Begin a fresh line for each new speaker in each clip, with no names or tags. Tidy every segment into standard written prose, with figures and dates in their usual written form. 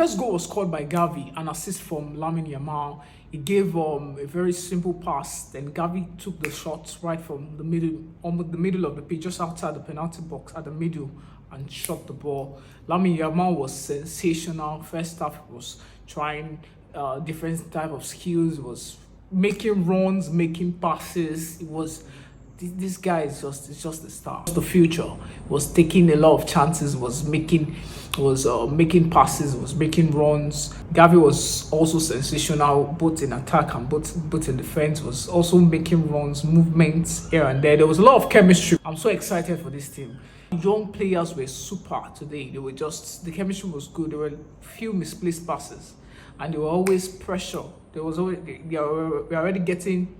first goal was scored by Gavi, an assist from Lamine Yamal. He gave a very simple pass. Then Gavi took the shot right from the middle, almost the middle of the pitch, just outside the penalty box at the middle, and shot the ball. Lamine Yamal was sensational. First half was trying different type of skills. Was making runs, making passes. It was this guy is just the star. The future was taking a lot of chances. Was making passes. Was making runs. Gavi was also sensational, both in attack and both in defense. Was also making runs, movements here and there. There was a lot of chemistry. I'm so excited for this team. Young players were super today. The chemistry was good. There were few misplaced passes, and they were always pressure. They were already getting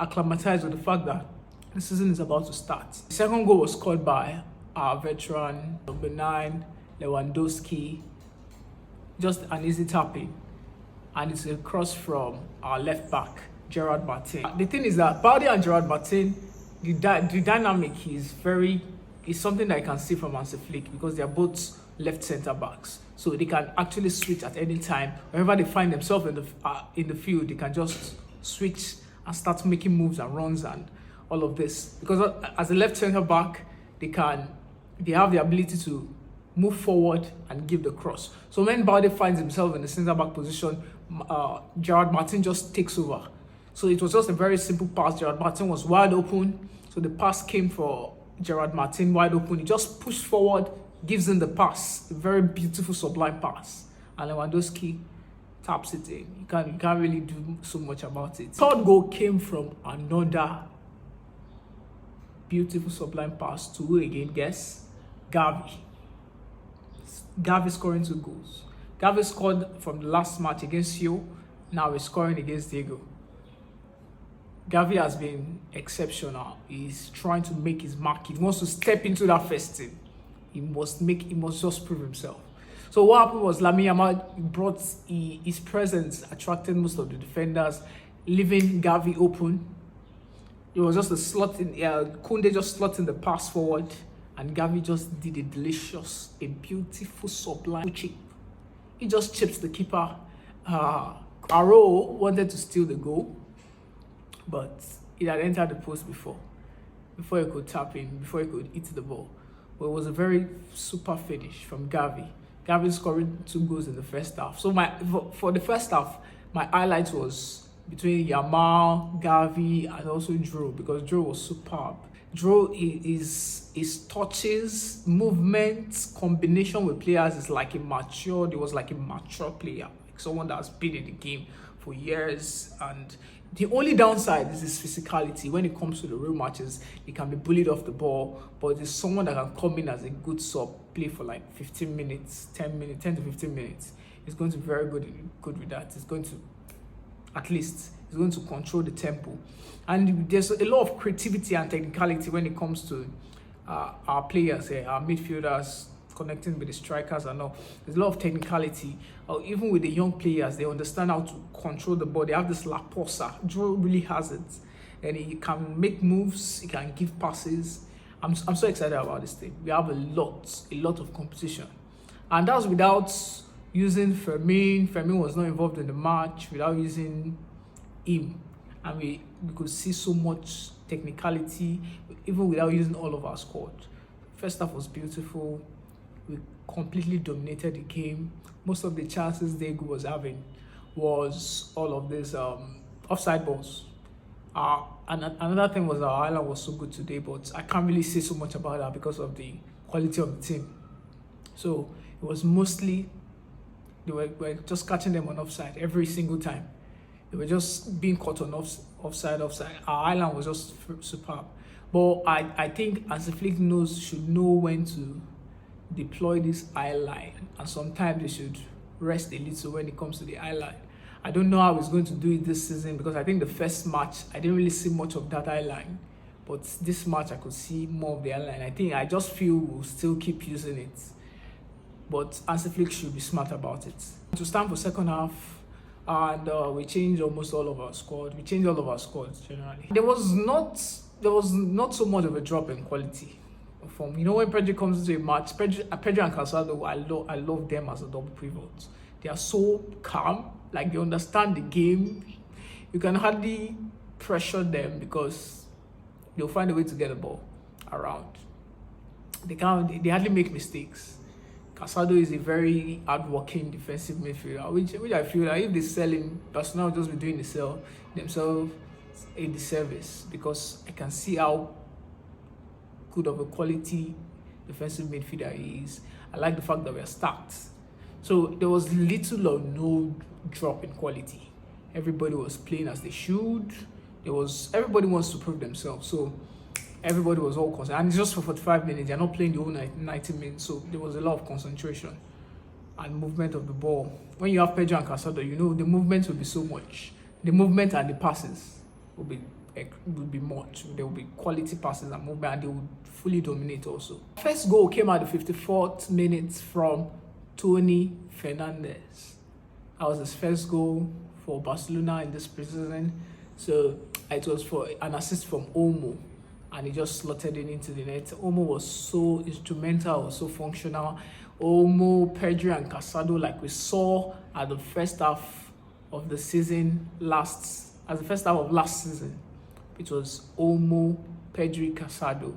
acclimatized with the fact that the season is about to start. The second goal was scored by our veteran, number 9, Lewandowski. Just an easy tapping, and it's a cross from our left back, Gerard Martin. The thing is that Balde and Gerard Martin, the dynamic is something that I can see from Hansi Flick, because they are both left centre backs, so they can actually switch at any time. Wherever they find themselves in the field, they can just switch and start making moves and runs and all of this. Because as a left centre back, they have the ability to move forward and give the cross. So when Balde finds himself in the centre back position, Gerard Martin just takes over. So it was just a very simple pass. Gerard Martin was wide open, so the pass came for Gerard Martin wide open. He just pushed forward, gives him the pass, a very beautiful sublime pass, and Lewandowski taps it in. You can't really do so much about it. Third goal came from another beautiful sublime pass to who again? Guess? Gavi. Gavi scoring 2 goals. Gavi scored from the last match against you. Now he's scoring against Daegu. Gavi has been exceptional. He's trying to make his mark. He wants to step into that first team. He must just prove himself. So what happened was Lamine Yamal brought his presence, attracted most of the defenders, leaving Gavi open. It was just a slot in. Koundé just slotting the pass forward, and Gavi just did a beautiful sublime chip. He just chips the keeper. Aro wanted to steal the goal, but it had entered the post before he could tap in, before he could hit the ball. But it was a very super finish from Gavi. Gavi scoring 2 goals in the first half. So for the first half, my highlight was between Yamal, Gavi, and also Drew, because Drew was superb. Drew is touches, movements, combination with players is like he was like a mature player, like someone that's been in the game for years. And the only downside is his physicality. When it comes to the real matches, he can be bullied off the ball, but he's someone that can come in as a good sub, play for like 15 minutes, 10 to 15 minutes. He's going to be very good with that. He's going to control the tempo. And there's a lot of creativity and technicality when it comes to our players here, our midfielders, connecting with the strikers and all. There's a lot of technicality. Even with the young players, they understand how to control the ball. They have this La Posa. Drew really has it. And he can make moves, he can give passes. I'm so excited about this thing. We have a lot of competition. And that's without using Fermin. Fermin was not involved in the match, without using him. And we could see so much technicality, even without using all of our squad. First half was beautiful. We completely dominated the game. Most of the chances Daegu was having was all of these offside balls. And another thing was our island was so good today, but I can't really say so much about that because of the quality of the team. So it was mostly, we're just catching them on offside every single time. They were just being caught on offside. Our island was just superb. But I think Hansi Flick should know when to deploy this eye line, and sometimes they should rest a little when it comes to the eye line. I don't know how he's going to do it this season, because I think the first match I didn't really see much of that eye line, but this match I could see more of the eye line. I just feel we'll still keep using it, but Hansi Flick should be smart about it. To stand for second half, and we changed almost all of our squad. We changed all of our squads generally. There was not so much of a drop in quality form. You know, when Pedro comes into a match, Pedro and Casado, I love them as a double pivot. They are so calm, like they understand the game. You can hardly pressure them because they'll find a way to get the ball around. They hardly make mistakes. Casado is a very hard-working defensive midfielder, which I feel like if they sell him, Barcelona will just be doing themselves a disservice, because I can see how good of a quality defensive midfielder he is. I like the fact that we are stacked. So there was little or no drop in quality. Everybody was playing as they should. Everybody wants to prove themselves. So everybody was all concerned. And it's just for 45 minutes. They're not playing the whole 90 minutes. So there was a lot of concentration and movement of the ball. When you have Pedro and Casado, you know the movement will be so much. The movement and the passes will be much. There will be quality passes and movement, and they would fully dominate also. First goal came at the 54th minute from Tony Fernandez. That was his first goal for Barcelona in this preseason. So it was for an assist from Olmo, and he just slotted it into the net. Olmo was so instrumental, was so functional. Olmo, Pedro, and Casado, like we saw at the first half of the season last season, it was Olmo, Pedro, Casado.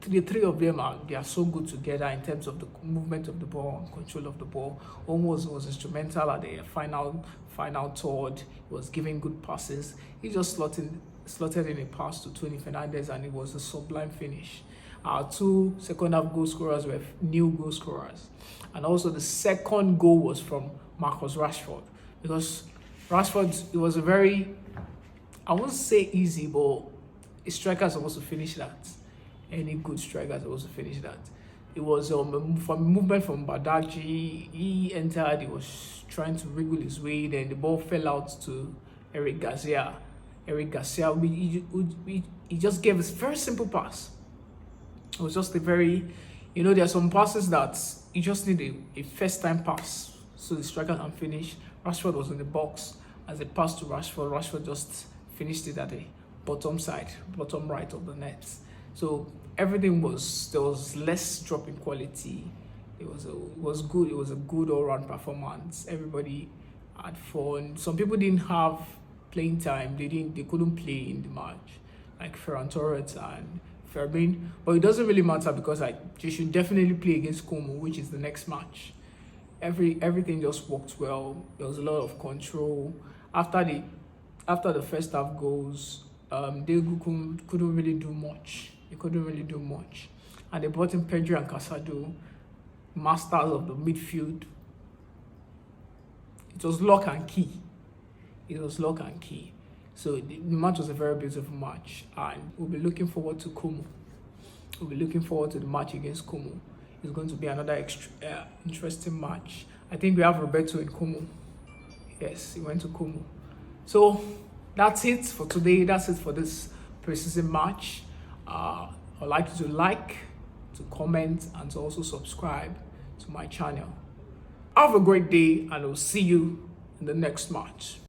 The three of them they are so good together in terms of the movement of the ball and control of the ball. Olmo was instrumental at the final third. He was giving good passes. He just slotted in a pass to Tony Fernandez, and it was a sublime finish. Our two second half goal scorers were new goal scorers, and also the second goal was from Marcus Rashford, because Rashford, it was a very, I won't say easy, but a striker is supposed to finish that. Any good striker is supposed to finish that. It was from movement from Badaji. He entered, he was trying to wriggle his way, then the ball fell out to Eric Garcia. He just gave us a very simple pass. It was just a very, there are some passes that you just need a first time pass so the striker can finish. Rashford was in the box. As a pass to Rashford just finished it at the bottom right of the net. So there was less drop in quality. It was good. It was a good all-round performance. Everybody had fun. Some people didn't have playing time. They couldn't play in the match, like Ferran Torres and Fermin. But it doesn't really matter, because they should definitely play against Como, which is the next match. Everything just worked well. There was a lot of control. After the first half goals, Daegu couldn't really do much. They couldn't really do much. And they brought in Pedro and Casado, masters of the midfield. It was lock and key. So the match was a very beautiful match, and we'll be looking forward to Como. We'll be looking forward to the match against Como. It's going to be another interesting match. I think we have Roberto in Como. Yes, he went to Como. So that's it for today. That's it for this preseason match. I'd like you to like, to comment, and to also subscribe to my channel. Have a great day, and I'll see you in the next match.